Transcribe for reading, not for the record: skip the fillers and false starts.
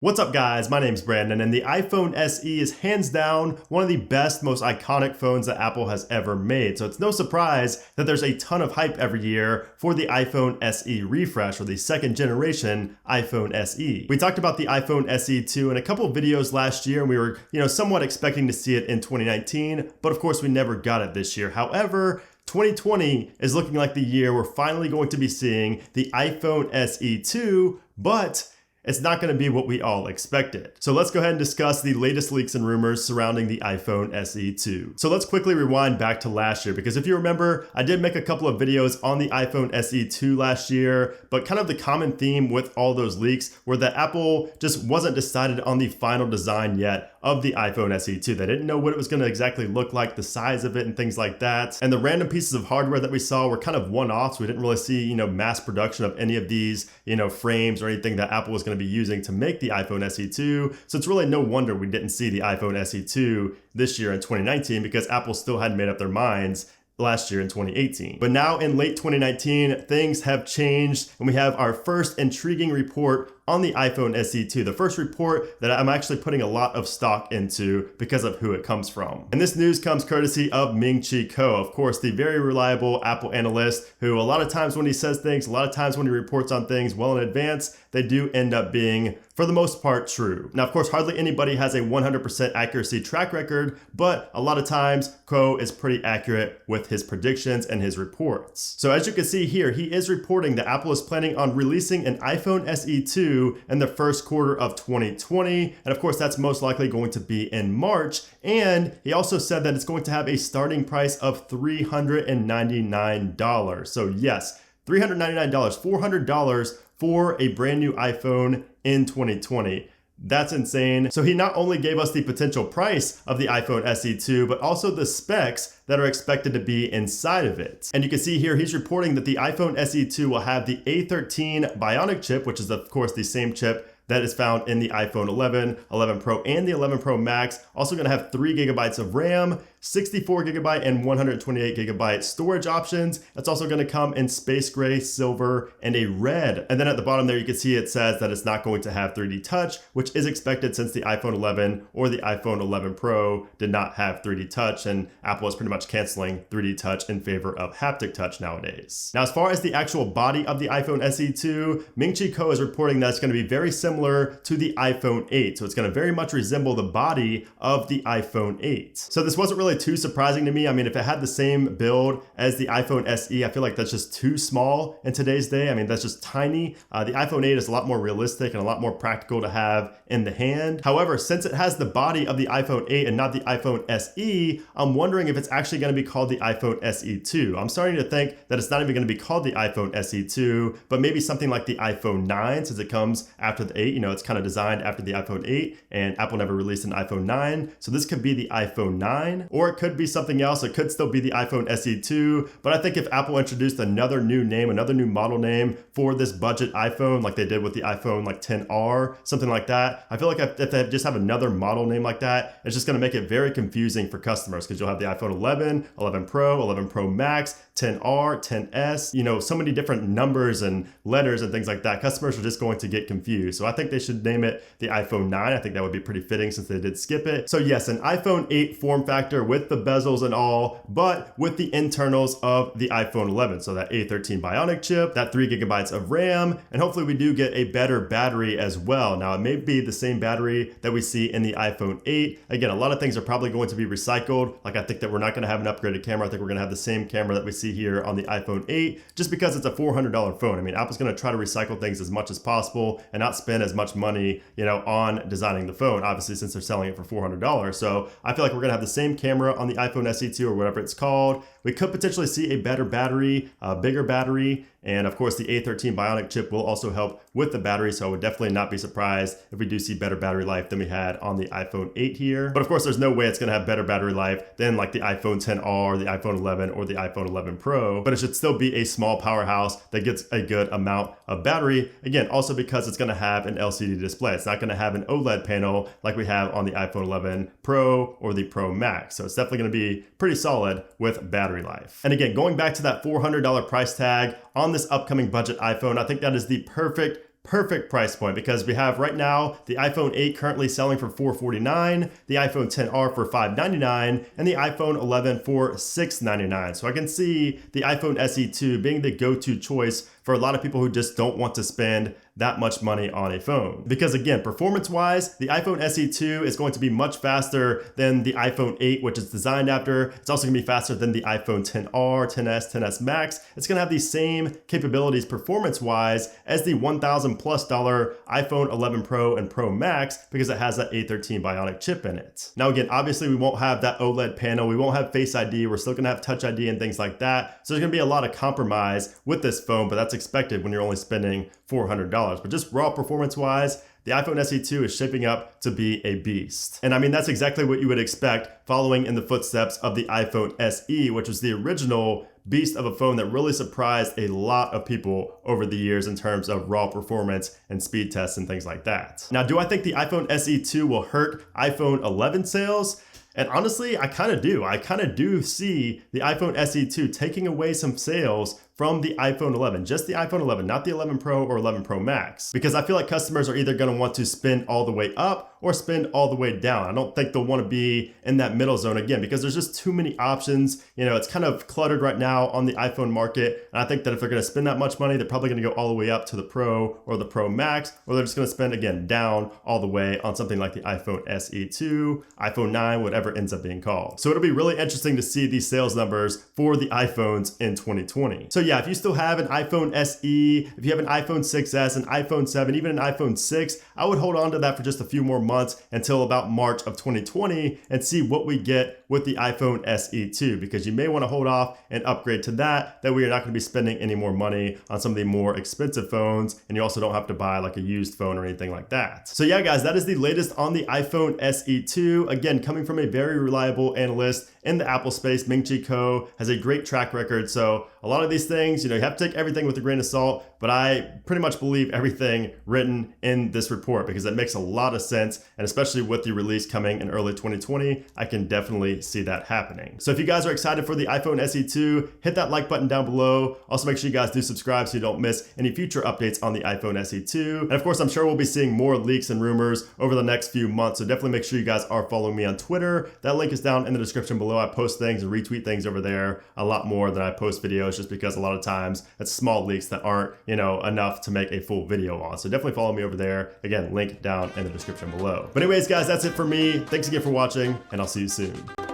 What's up guys, my name's Brandon and the iPhone SE is hands down one of the best, most iconic phones that Apple has ever made. So it's no surprise that there's a ton of hype every year for the iPhone SE refresh or the second generation iPhone SE. We talked about the iPhone SE 2 in a couple of videos last year and we were, somewhat expecting to see it in 2019, but of course we never got it this year. However, 2020 is looking like the year we're finally going to be seeing the iPhone SE 2, but it's not going to be what we all expected. So let's go ahead and discuss the latest leaks and rumors surrounding the iPhone SE 2. So let's quickly rewind back to last year, because if you remember, I did make a couple of videos on the iPhone SE 2 last year, but kind of the common theme with all those leaks were that Apple just wasn't decided on the final design yet of the iPhone SE 2. They didn't know what it was going to exactly look like, the size of it and things like that. And the random pieces of hardware that we saw were kind of one-offs. We didn't really see, mass production of any of these, frames or anything that Apple was going to be using to make the iPhone SE 2. So it's really no wonder we didn't see the iPhone SE 2 this year in 2019, because Apple still hadn't made up their minds last year in 2018. But now in late 2019, things have changed and we have our first intriguing report on the iPhone SE 2, the first report that I'm actually putting a lot of stock into because of who it comes from. And this news comes courtesy of Ming-Chi Kuo, of course, the very reliable Apple analyst, who a lot of times when he says things, a lot of times when he reports on things well in advance, they do end up being, for the most part, true. Now, of course, hardly anybody has a 100% accuracy track record, but a lot of times Kuo is pretty accurate with his predictions and his reports. So as you can see here, he is reporting that Apple is planning on releasing an iPhone SE 2 in the first quarter of 2020. And of course, that's most likely going to be in March. And he also said that it's going to have a starting price of $399. So yes, $399, $400 for a brand new iPhone in 2020. That's insane. So he not only gave us the potential price of the iPhone SE 2, but also the specs that are expected to be inside of it. And you can see here, he's reporting that the iPhone SE 2 will have the A13 Bionic chip, which is of course the same chip that is found in the iPhone 11, 11 Pro, and the 11 Pro Max. Also gonna have 3 gigabytes of RAM, 64 gigabyte and 128 gigabyte storage options. It's also gonna come in space gray, silver, and a red. And then at the bottom there, you can see it says that it's not going to have 3D touch, which is expected since the iPhone 11 or the iPhone 11 Pro did not have 3D touch, and Apple is pretty much canceling 3D touch in favor of haptic touch nowadays. Now, as far as the actual body of the iPhone SE 2, Ming-Chi Kuo is reporting that it's gonna be very similar to the iPhone 8. So it's gonna very much resemble the body of the iPhone 8. So this wasn't really too surprising to me. I mean, if it had the same build as the iPhone SE, I feel like that's just too small in today's day. I mean, that's just tiny. The iPhone 8 is a lot more realistic and a lot more practical to have in the hand. However, since it has the body of the iPhone 8 and not the iPhone SE, I'm wondering if it's actually gonna be called the iPhone SE 2. I'm starting to think that it's not even gonna be called the iPhone SE 2, but maybe something like the iPhone 9, since it comes after the 8. It's kind of designed after the iPhone 8, and Apple never released an iPhone 9. So this could be the iPhone 9, or it could be something else. It could still be the iPhone SE 2. But I think if Apple introduced another new name, another new model name for this budget iPhone, like they did with the iPhone like 10R, something like that, I feel like if they just have another model name like that, it's just going to make it very confusing for customers, because you'll have the iPhone 11, 11 Pro, 11 Pro Max, 10R, 10S, so many different numbers and letters and things like that. Customers are just going to get confused. So I think they should name it the iPhone 9. I think that would be pretty fitting since they did skip it. So yes, an iPhone 8 form factor with the bezels and all, but with the internals of the iPhone 11. So that A13 Bionic chip, that 3 gigabytes of RAM, and hopefully we do get a better battery as well. Now it may be the same battery that we see in the iPhone 8. Again, a lot of things are probably going to be recycled. Like I think that we're not gonna have an upgraded camera. I think we're gonna have the same camera that we see here on the iPhone 8, just because it's a $400 phone. I mean, Apple's gonna try to recycle things as much as possible and not spend as much money, on designing the phone, obviously, since they're selling it for $400. So I feel like we're gonna have the same camera on the iPhone SE 2 or whatever it's called. We could potentially see a better battery, a bigger battery, and of course the A13 Bionic chip will also help with the battery, so I would definitely not be surprised if we do see better battery life than we had on the iPhone 8 here. But of course, there's no way it's gonna have better battery life than like the iPhone 10R, the iPhone 11, or the iPhone 11 Pro, but it should still be a small powerhouse that gets a good amount of battery. Again, also because it's gonna have an LCD display. It's not gonna have an OLED panel like we have on the iPhone 11 Pro or the Pro Max. So it's definitely gonna be pretty solid with battery life. And again, going back to that $400 price tag on this upcoming budget iPhone, I think that is the perfect perfect price point because we have right now the iPhone 8 currently selling for $449, the iPhone XR for $599, and the iPhone 11 for $699. So I can see the iPhone SE2 being the go-to choice for a lot of people who just don't want to spend that much money on a phone. Because again, performance-wise, the iPhone SE2 is going to be much faster than the iPhone 8, which it's designed after. It's also gonna be faster than the iPhone XR, XS, XS Max. It's gonna have the same capabilities performance-wise as the $1,000+ iPhone 11 Pro and Pro Max because it has that A13 Bionic chip in it. Now again, obviously we won't have that OLED panel, we won't have Face ID, we're still gonna have Touch ID and things like that. So there's gonna be a lot of compromise with this phone, but that's expected when you're only spending $400. But just raw performance-wise, the iPhone SE2 is shaping up to be a beast. And I mean, that's exactly what you would expect following in the footsteps of the iPhone SE, which was the original beast of a phone that really surprised a lot of people over the years in terms of raw performance and speed tests and things like that. Now, do I think the iPhone SE2 will hurt iPhone 11 sales? And honestly, I kind of do. I kind of do see the iPhone SE2 taking away some sales from the iPhone 11, just the iPhone 11, not the 11 Pro or 11 Pro Max. Because I feel like customers are either gonna want to spend all the way up or spend all the way down. I don't think they'll wanna be in that middle zone again, because there's just too many options. You know, it's kind of cluttered right now on the iPhone market. And I think that if they're gonna spend that much money, they're probably gonna go all the way up to the Pro or the Pro Max, or they're just gonna spend, again, down all the way on something like the iPhone SE2, iPhone 9, whatever ends up being called. So it'll be really interesting to see these sales numbers for the iPhones in 2020. So yeah, if you still have an iPhone SE, if you have an iPhone 6S, an iPhone 7, even an iPhone 6, I would hold on to that for just a few more months until about March of 2020 and see what we get with the iPhone SE2, because you may want to hold off and upgrade to that we are not going to be spending any more money on some of the more expensive phones, and you also don't have to buy like a used phone or anything like that. So yeah, guys, that is the latest on the iPhone SE2. Again, coming from a very reliable analyst in the Apple space, Ming-Chi Kuo, has a great track record. So a lot of these things, you know, you have to take everything with a grain of salt, but I pretty much believe everything written in this report because it makes a lot of sense. And especially with the release coming in early 2020, I can definitely see that happening. So if you guys are excited for the iPhone SE2, hit that like button down below. Also make sure you guys do subscribe so you don't miss any future updates on the iPhone SE2. And of course, I'm sure we'll be seeing more leaks and rumors over the next few months. So definitely make sure you guys are following me on Twitter. That link is down in the description below. I post things and retweet things over there a lot more than I post videos, just because a lot of times it's small leaks that aren't, you know, enough to make a full video on. So definitely follow me over there. Again, link down in the description below. But anyways, guys, that's it for me. Thanks again for watching, and I'll see you soon.